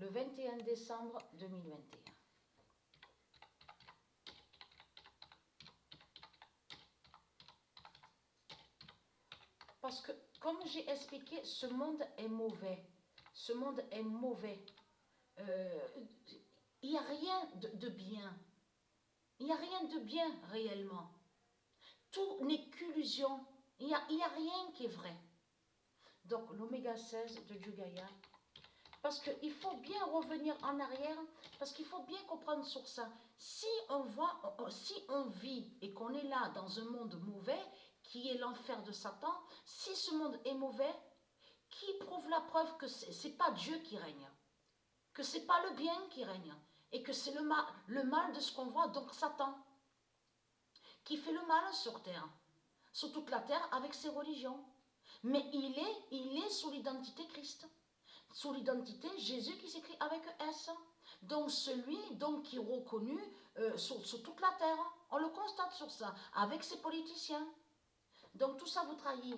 le 21 décembre 2021. Parce que, comme j'ai expliqué, ce monde est mauvais. Ce monde est mauvais. Il n'y a rien de bien. Il n'y a rien de bien réellement. Tout n'est qu'illusion. Il n'y a rien qui est vrai. Donc, l'oméga 16 de Jugaya. Parce qu'il faut bien revenir en arrière, parce qu'il faut bien comprendre sur ça. Si on vit et qu'on est là dans un monde mauvais, qui est l'enfer de Satan, si ce monde est mauvais, qui prouve la preuve que ce n'est pas Dieu qui règne, que ce n'est pas le bien qui règne, et que c'est le mal de ce qu'on voit, donc Satan, qui fait le mal sur terre, sur toute la terre avec ses religions. Mais il est sous l'identité Christ, sous l'identité Jésus qui s'écrit avec S. Donc celui qui est reconnu sur toute la terre, on le constate sur ça, avec ses politiciens. Donc tout ça vous trahit,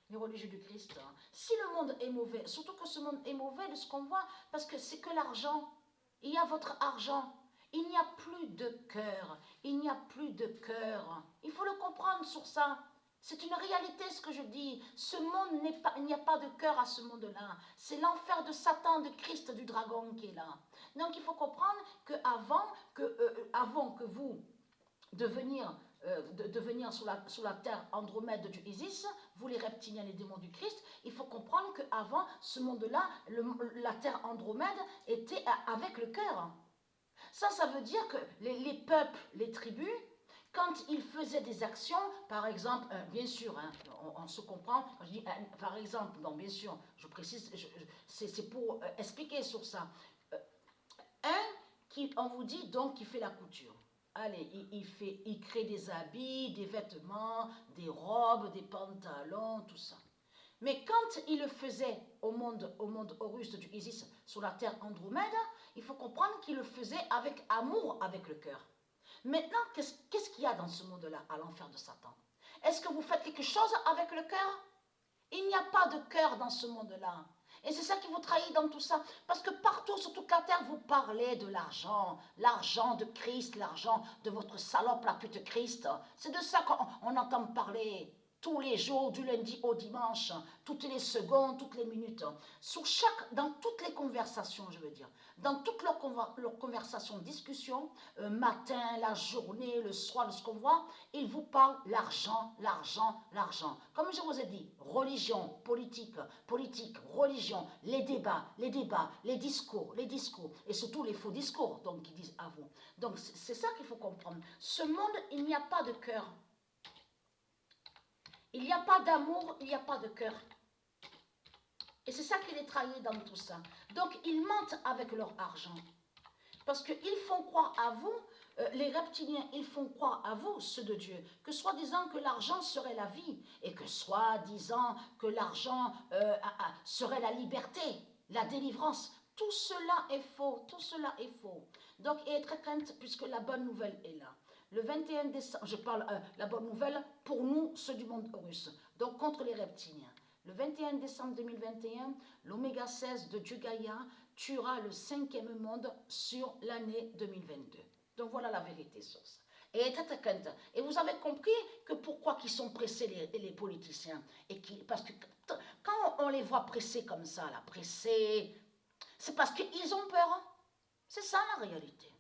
les religieux du Christ. Si le monde est mauvais, surtout que ce monde est mauvais de ce qu'on voit, parce que c'est que l'argent, il y a votre argent, il n'y a plus de cœur, il n'y a plus de cœur. Il faut le comprendre sur ça. C'est une réalité ce que je dis. Ce monde n'est pas, il n'y a pas de cœur à ce monde-là. C'est l'enfer de Satan, de Christ, du dragon qui est là. Donc il faut comprendre qu'avant que vous de venir sur la terre Andromède du Isis, vous les reptiliens, les démons du Christ, il faut comprendre qu'avant ce monde-là, la terre Andromède était avec le cœur. Ça veut dire que les peuples, les tribus, quand ils faisaient des actions, par exemple, bien sûr, hein, on se comprend, quand je dis par exemple, non, bien sûr, je précise, c'est pour expliquer sur ça. On vous dit donc qu'il fait la couture. Allez, il crée des habits, des vêtements, des robes, des pantalons, tout ça. Mais quand il le faisait au monde Horus du Isis, sur la terre Andromède, il faut comprendre qu'il le faisait avec amour, avec le cœur. Maintenant, qu'est-ce qu'il y a dans ce monde-là, à l'enfer de Satan? Est-ce que vous faites quelque chose avec le cœur? Il n'y a pas de cœur dans ce monde-là. Et c'est ça qui vous trahit dans tout ça. Parce que partout sur toute la terre, vous parlez de l'argent. L'argent de Christ, l'argent de votre salope, la pute Christ. C'est de ça qu'on entend parler tous les jours, du lundi au dimanche, toutes les secondes, toutes les minutes. Dans toutes les conversations, je veux dire, dans toutes leurs conversations, discussions, matin, la journée, le soir, ce qu'on voit, ils vous parlent l'argent, l'argent, l'argent. Comme je vous ai dit, religion, politique, religion, les débats, les discours, et surtout les faux discours, donc qui disent à vous. Donc c'est ça qu'il faut comprendre. Ce monde, il n'y a pas de cœur. Il n'y a pas d'amour, il n'y a pas de cœur. Et c'est ça qui les trahit dans tout ça. Donc, ils mentent avec leur argent. Parce qu'ils font croire à vous, les reptiliens, ils font croire à vous, ceux de Dieu, que soi-disant que l'argent serait la vie, et que soi-disant que l'argent serait la liberté, la délivrance. Tout cela est faux, tout cela est faux. Donc, et très crainte, puisque la bonne nouvelle est là. Le 21 décembre, je parle la bonne nouvelle pour nous, ceux du monde russe, donc contre les reptiliens. Le 21 décembre 2021, l'oméga 16 de Dieu Gaïa tuera le 5e monde sur l'année 2022. Donc voilà la vérité sur ça. Et vous avez compris que pourquoi ils sont pressés les politiciens. Parce que quand on les voit pressés comme ça, là, pressés, c'est parce qu'ils ont peur. Hein. C'est ça la réalité.